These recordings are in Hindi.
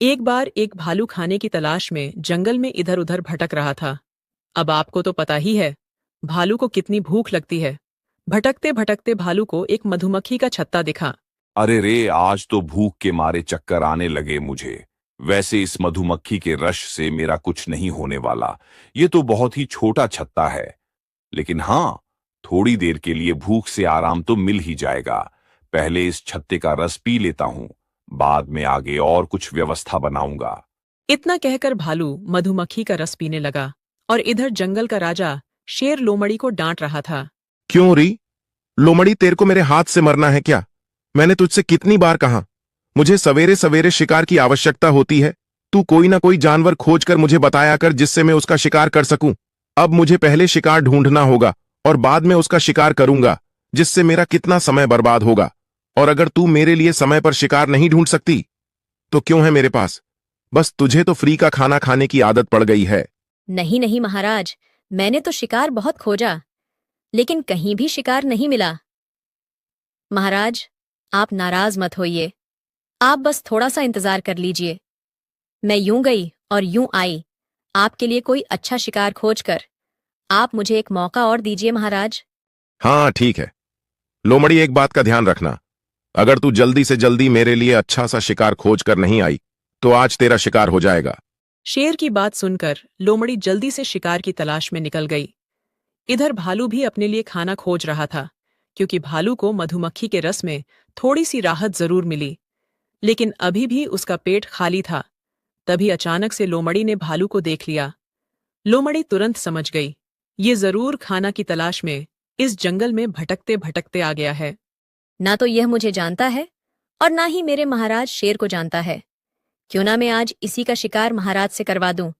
एक बार एक भालू खाने की तलाश में जंगल में इधर उधर भटक रहा था। अब आपको तो पता ही है, भालू को कितनी भूख लगती है। भटकते भटकते भालू को एक मधुमक्खी का छत्ता दिखा। अरे रे, आज तो भूख के मारे चक्कर आने लगे मुझे। वैसे इस मधुमक्खी के रस से मेरा कुछ नहीं होने वाला। ये तो बहुत ही छोटा छत्ता है, लेकिन हाँ, थोड़ी देर के लिए भूख से आराम तो मिल ही जाएगा। पहले इस छत्ते का रस पी लेता हूँ, बाद में आगे और कुछ व्यवस्था बनाऊंगा। इतना कहकर भालू मधुमक्खी का रस पीने लगा और इधर जंगल का राजा शेर लोमड़ी को डांट रहा था। क्यों री? लोमड़ी, तेरे को मेरे हाथ से मरना है क्या? मैंने तुझसे कितनी बार कहा, मुझे सवेरे सवेरे शिकार की आवश्यकता होती है। तू कोई ना कोई जानवर खोज कर मुझे बताया कर जिससे मैं उसका शिकार कर सकूं। अब मुझे पहले शिकार ढूंढना होगा और बाद में उसका शिकार करूंगा, जिससे मेरा कितना समय बर्बाद होगा। और अगर तू मेरे लिए समय पर शिकार नहीं ढूंढ सकती तो क्यों है मेरे पास? बस तुझे तो फ्री का खाना खाने की आदत पड़ गई है। नहीं नहीं महाराज, मैंने तो शिकार बहुत खोजा, लेकिन कहीं भी शिकार नहीं मिला। महाराज, आप नाराज मत होइए। आप बस थोड़ा सा इंतजार कर लीजिए। मैं यूं गई और यूं आई, आपके लिए कोई अच्छा शिकार खोज कर। आप मुझे एक मौका और दीजिए महाराज। हाँ ठीक है। लोमड़ी, एक बात का ध्यान रखना, अगर तू जल्दी से जल्दी मेरे लिए अच्छा सा शिकार खोज कर नहीं आई तो आज तेरा शिकार हो जाएगा। शेर की बात सुनकर लोमड़ी जल्दी से शिकार की तलाश में निकल गई। इधर भालू भी अपने लिए खाना खोज रहा था, क्योंकि भालू को मधुमक्खी के रस में थोड़ी सी राहत जरूर मिली, लेकिन अभी भी उसका पेट खाली था। तभी अचानक से लोमड़ी ने भालू को देख लिया। लोमड़ी तुरंत समझ गई, ये जरूर खाना की तलाश में इस जंगल में भटकते भटकते आ गया है। ना तो यह मुझे जानता है और ना ही मेरे महाराज शेर को जानता है। क्यों ना मैं आज इसी का शिकार महाराज से करवा दूं।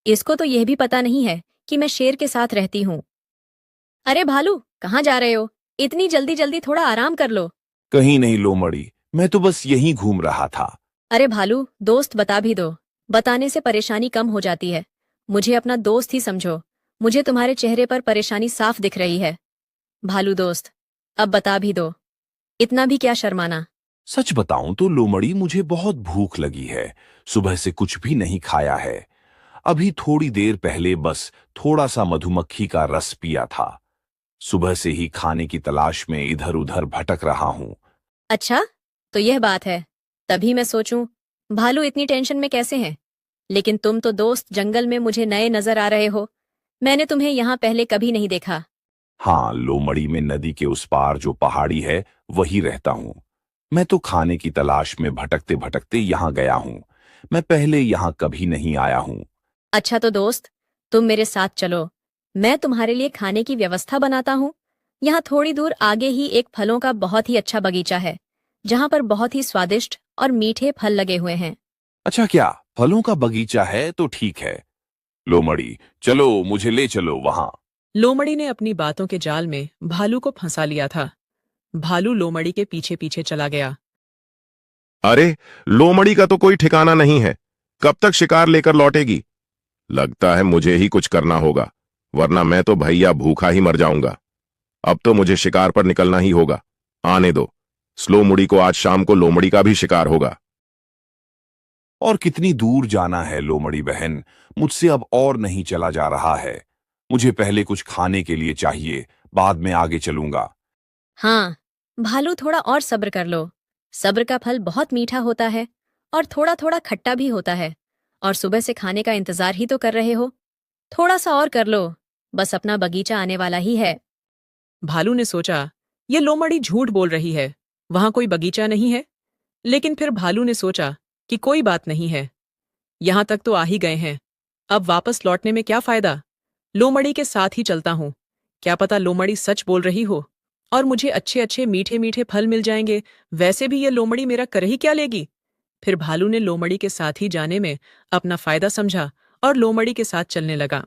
इसको तो यह भी पता नहीं है कि मैं शेर के साथ रहती हूं। अरे भालू, कहाँ जा रहे हो? इतनी जल्दी जल्दी थोड़ा आराम कर लो। कहीं नहीं लोमड़ी, मैं तो बस यहीं घूम रहा था। अरे भालू, दोस्त बता भी दो। बताने से परेशानी कम हो जाती है। मुझे अपना दोस्त ही समझो। मुझे तुम्हारे चेहरे पर परेशानी साफ दिख रही है। भालू दोस्त, अब बता भी दो। इतना भी क्या शर्माना। सच बताऊं तो लोमड़ी, मुझे बहुत भूख लगी है। सुबह से कुछ भी नहीं खाया है। अभी थोड़ी देर पहले बस थोड़ा सा मधुमक्खी का रस पिया था। सुबह से ही खाने की तलाश में इधर उधर भटक रहा हूं। अच्छा, तो यह बात है। तभी मैं सोचूं, भालू इतनी टेंशन में कैसे हैं। लेकिन तुम तो दोस्त जंगल में मुझे नए नजर आ रहे हो। मैंने तुम्हें यहाँ पहले कभी नहीं देखा। हाँ, लोमड़ी में नदी के उस पार जो पहाड़ी है वही रहता हूँ। मैं तो खाने की तलाश में भटकते भटकते यहाँ गया हूँ। मैं पहले यहाँ कभी नहीं आया हूँ। अच्छा तो दोस्त, तुम मेरे साथ चलो। मैं तुम्हारे लिए खाने की व्यवस्था बनाता हूँ। यहाँ थोड़ी दूर आगे ही एक फलों का बहुत ही अच्छा बगीचा है, जहाँ पर बहुत ही स्वादिष्ट और मीठे फल लगे हुए हैं। अच्छा, क्या फलों का बगीचा है? तो ठीक है लोमड़ी, चलो मुझे ले चलो वहां। लोमड़ी ने अपनी बातों के जाल में भालू को फंसा लिया था। भालू लोमड़ी के पीछे पीछे चला गया। अरे, लोमड़ी का तो कोई ठिकाना नहीं है। कब तक शिकार लेकर लौटेगी? लगता है मुझे ही कुछ करना होगा, वरना मैं तो भैया भूखा ही मर जाऊंगा। अब तो मुझे शिकार पर निकलना ही होगा। आने दो, स्लो मुड़ी को आज शाम को लोमड़ी का भी शिकार होगा। और कितनी दूर जाना है लोमड़ी बहन? मुझसे अब और नहीं चला जा रहा है। मुझे पहले कुछ खाने के लिए चाहिए, बाद में आगे चलूंगा। हाँ, भालू थोड़ा और सब्र कर लो। सब्र का फल बहुत मीठा होता है और थोड़ा थोड़ा खट्टा भी होता है। और सुबह से खाने का इंतजार ही तो कर रहे हो। थोड़ा सा और कर लो, बस अपना बगीचा आने वाला ही है। भालू ने सोचा, ये लोमड़ी झूठ बोल रही है, वहां कोई बगीचा नहीं है। लेकिन फिर भालू ने सोचा कि कोई बात नहीं है, यहां तक तो आ ही गए हैं, अब वापस लौटने में क्या फायदा। लोमड़ी के साथ ही चलता हूं। क्या पता लोमड़ी सच बोल रही हो और मुझे अच्छे अच्छे मीठे मीठे फल मिल जाएंगे। वैसे भी ये लोमड़ी मेरा कर ही क्या लेगी। फिर भालू ने लोमड़ी के साथ ही जाने में अपना फायदा समझा और लोमड़ी के साथ चलने लगा।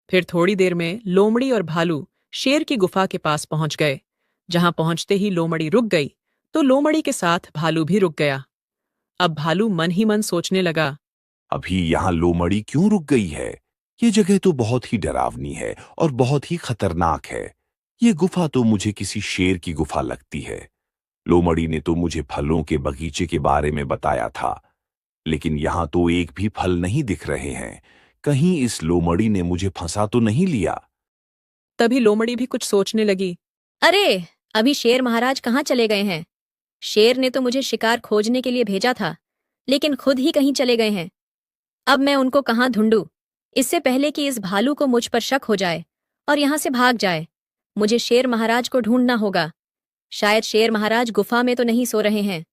फिर थोड़ी देर में लोमड़ी और भालू शेर की गुफा के पास पहुंच गए। जहां पहुंचते ही लोमड़ी रुक गई, तो लोमड़ी के साथ भालू भी रुक गया। अब भालू मन ही मन सोचने लगा, अभी यहाँ लोमड़ी क्यों रुक गई है? ये जगह तो बहुत ही डरावनी है और बहुत ही खतरनाक है। ये गुफा तो मुझे किसी शेर की गुफा लगती है। लोमड़ी ने तो मुझे फलों के बगीचे के बारे में बताया था, लेकिन यहां तो एक भी फल नहीं दिख रहे हैं। कहीं इस लोमड़ी ने मुझे फंसा तो नहीं लिया। तभी लोमड़ी भी कुछ सोचने लगी। अरे, अभी शेर महाराज कहाँ चले गए हैं? शेर ने तो मुझे शिकार खोजने के लिए भेजा था, लेकिन खुद ही कहीं चले गए हैं। अब मैं उनको कहाँ ढूंढूं? इससे पहले कि इस भालू को मुझ पर शक हो जाए और यहां से भाग जाए, मुझे शेर महाराज को ढूंढना होगा। शायद शेर महाराज गुफा में तो नहीं सो रहे हैं।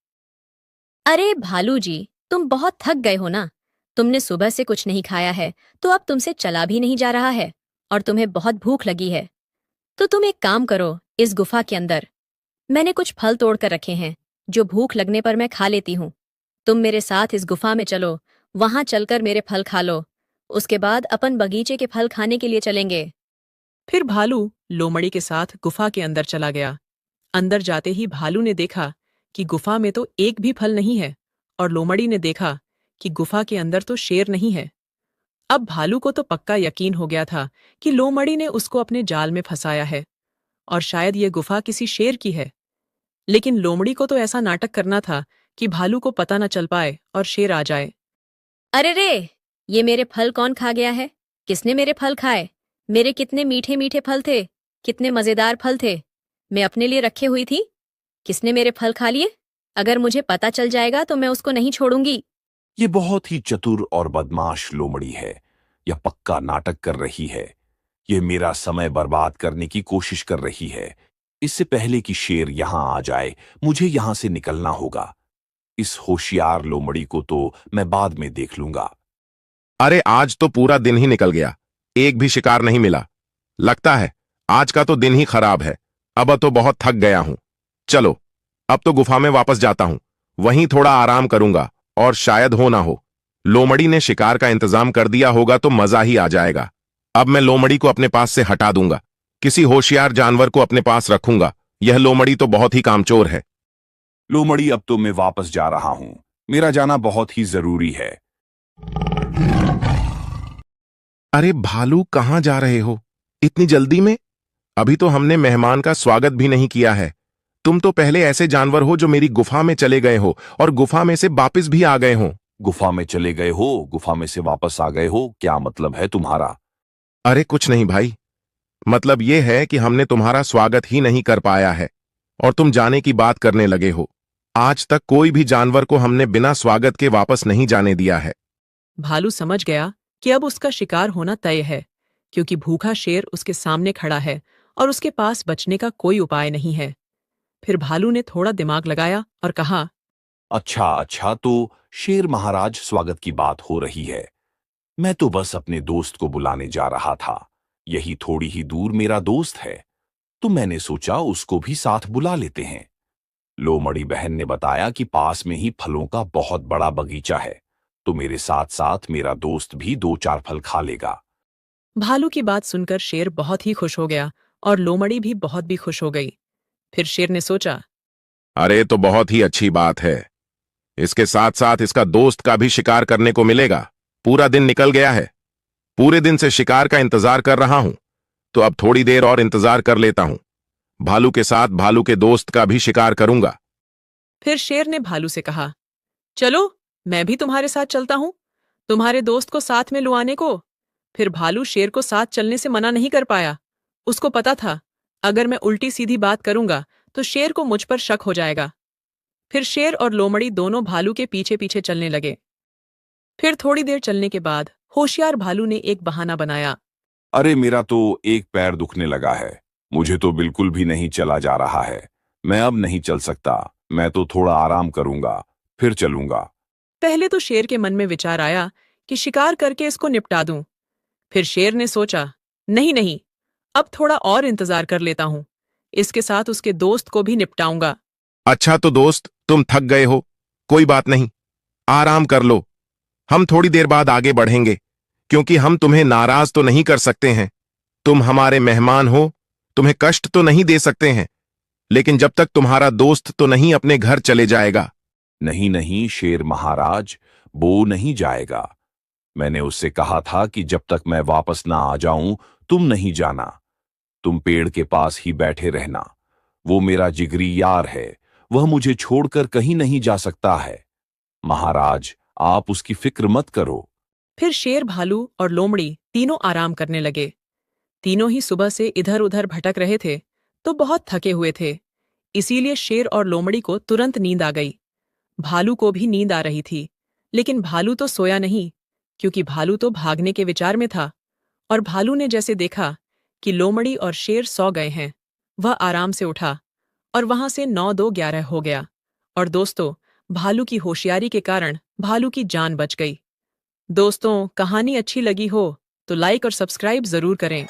अरे भालू जी, तुम बहुत थक गए हो ना? तुमने सुबह से कुछ नहीं खाया है, तो अब तुमसे चला भी नहीं जा रहा है और तुम्हें बहुत भूख लगी है। तो तुम एक काम करो, इस गुफा के अंदर मैंने कुछ फल तोड़ कर रखे हैं, जो भूख लगने पर मैं खा लेती हूँ। तुम मेरे साथ इस गुफा में चलो, वहां चलकर मेरे फल खा लो। उसके बाद अपन बगीचे के फल खाने के लिए चलेंगे। फिर भालू लोमड़ी के साथ गुफा के अंदर चला गया। अंदर जाते ही भालू ने देखा कि गुफा में तो एक भी फल नहीं है, और लोमड़ी ने देखा कि गुफा के अंदर तो शेर नहीं है। अब भालू को तो पक्का यकीन हो गया था कि लोमड़ी ने उसको अपने जाल में फंसाया है, और शायद ये गुफा किसी शेर की है। लेकिन लोमड़ी को तो ऐसा नाटक करना था कि भालू को पता न चल पाए और शेर आ जाए। अरे रे, ये मेरे फल कौन खा गया है? किसने मेरे फल खाए? मेरे कितने मीठे मीठे फल थे, कितने मजेदार फल थे। मैं अपने लिए रखे हुई थी। किसने मेरे फल खा लिए? अगर मुझे पता चल जाएगा तो मैं उसको नहीं छोड़ूंगी। ये बहुत ही चतुर और बदमाश लोमड़ी है। यह पक्का नाटक कर रही है। यह मेरा समय बर्बाद करने की कोशिश कर रही है। इससे पहले कि शेर यहां आ जाए, मुझे यहां से निकलना होगा। इस होशियार लोमड़ी को तो मैं बाद में देख लूंगा। अरे आज तो पूरा दिन ही निकल गया, एक भी शिकार नहीं मिला। लगता है आज का तो दिन ही खराब है। अब तो बहुत थक गया हूं। चलो, अब तो गुफा में वापस जाता हूं, वहीं थोड़ा आराम करूंगा और शायद हो ना हो लोमड़ी ने शिकार का इंतजाम कर दिया होगा तो मजा ही आ जाएगा। अब मैं लोमड़ी को अपने पास से हटा दूंगा, किसी होशियार जानवर को अपने पास रखूंगा। यह लोमड़ी तो बहुत ही कामचोर है। लोमड़ी, अब तो मैं वापस जा रहा हूं। मेरा जाना बहुत ही जरूरी है। अरे भालू, कहां जा रहे हो इतनी जल्दी में? अभी तो हमने मेहमान का स्वागत भी नहीं किया है। तुम तो पहले ऐसे जानवर हो जो मेरी गुफा में चले गए हो और गुफा में से वापस भी आ गए हो। गुफा में चले गए हो, गुफा में से वापस आ गए हो, क्या मतलब है तुम्हारा? अरे कुछ नहीं भाई, मतलब यह है कि हमने तुम्हारा स्वागत ही नहीं कर पाया है और तुम जाने की बात करने लगे हो। आज तक कोई भी जानवर को हमने बिना स्वागत के वापस नहीं जाने दिया है। भालू समझ गया कि अब उसका शिकार होना तय है, क्योंकि भूखा शेर उसके सामने खड़ा है और उसके पास बचने का कोई उपाय नहीं है। फिर भालू ने थोड़ा दिमाग लगाया और कहा, अच्छा अच्छा, तो शेर महाराज स्वागत की बात हो रही है। मैं तो बस अपने दोस्त को बुलाने जा रहा था। यही थोड़ी ही दूर मेरा दोस्त है, तो मैंने सोचा उसको भी साथ बुला लेते हैं। लोमड़ी बहन ने बताया कि पास में ही फलों का बहुत बड़ा बगीचा है, तो मेरे साथ साथ मेरा दोस्त भी 2-4 फल खा लेगा। भालू की बात सुनकर शेर बहुत ही खुश हो गया और लोमड़ी भी बहुत भी खुश हो गई। फिर शेर ने सोचा, अरे तो बहुत ही अच्छी बात है, इसके साथ साथ इसका दोस्त का भी शिकार करने को मिलेगा। पूरा दिन निकल गया है, पूरे दिन से शिकार का इंतजार कर रहा हूं, तो अब थोड़ी देर और इंतजार कर लेता हूं। भालू के साथ भालू के दोस्त का भी शिकार करूंगा। फिर शेर ने भालू से कहा, चलो मैं भी तुम्हारे साथ चलता हूं, तुम्हारे दोस्त को साथ में लुआने को। फिर भालू शेर को साथ चलने से मना नहीं कर पाया। उसको पता था, अगर मैं उल्टी सीधी बात करूंगा तो शेर को मुझ पर शक हो जाएगा। फिर शेर और लोमड़ी दोनों भालू के पीछे पीछे चलने लगे। फिर थोड़ी देर चलने के बाद होशियार भालू ने एक बहाना बनाया। अरे मेरा तो एक पैर दुखने लगा है, मुझे तो बिल्कुल भी नहीं चला जा रहा है। मैं अब नहीं चल सकता, मैं तो थोड़ा आराम करूंगा, फिर चलूंगा। पहले तो शेर के मन में विचार आया कि शिकार करके इसको निपटा दूं। फिर शेर ने सोचा, नहीं नहीं, अब थोड़ा और इंतजार कर लेता हूं, इसके साथ उसके दोस्त को भी निपटाऊंगा। अच्छा तो दोस्त, तुम थक गए हो, कोई बात नहीं, आराम कर लो। हम थोड़ी देर बाद आगे बढ़ेंगे, क्योंकि हम तुम्हें नाराज तो नहीं कर सकते हैं। तुम हमारे मेहमान हो, तुम्हें कष्ट तो नहीं दे सकते हैं, लेकिन जब तक तुम्हारा दोस्त तो नहीं अपने घर चले जाएगा। नहीं नहीं शेर महाराज, वो नहीं जाएगा। मैंने उससे कहा था कि जब तक मैं वापस ना आ जाऊं तुम नहीं जाना। तुम पेड़ के पास ही बैठे रहना। वो मेरा जिगरी यार है, वह मुझे छोड़कर कहीं नहीं जा सकता है। महाराज, आप उसकी फिक्र मत करो। फिर शेर, भालू और लोमड़ी तीनों आराम करने लगे। तीनों ही सुबह से इधर उधर भटक रहे थे, तो बहुत थके हुए थे। इसीलिए शेर और लोमड़ी को तुरंत नींद आ गई। भालू को भी नींद आ रही थी, लेकिन भालू तो सोया नहीं, क्योंकि भालू तो भागने के विचार में था। और भालू ने जैसे देखा कि लोमड़ी और शेर सो गए हैं, वह आराम से उठा और वहां से 9-2-11 हो गया। और दोस्तों, भालू की होशियारी के कारण भालू की जान बच गई। दोस्तों, कहानी अच्छी लगी हो तो लाइक और सब्सक्राइब जरूर करें।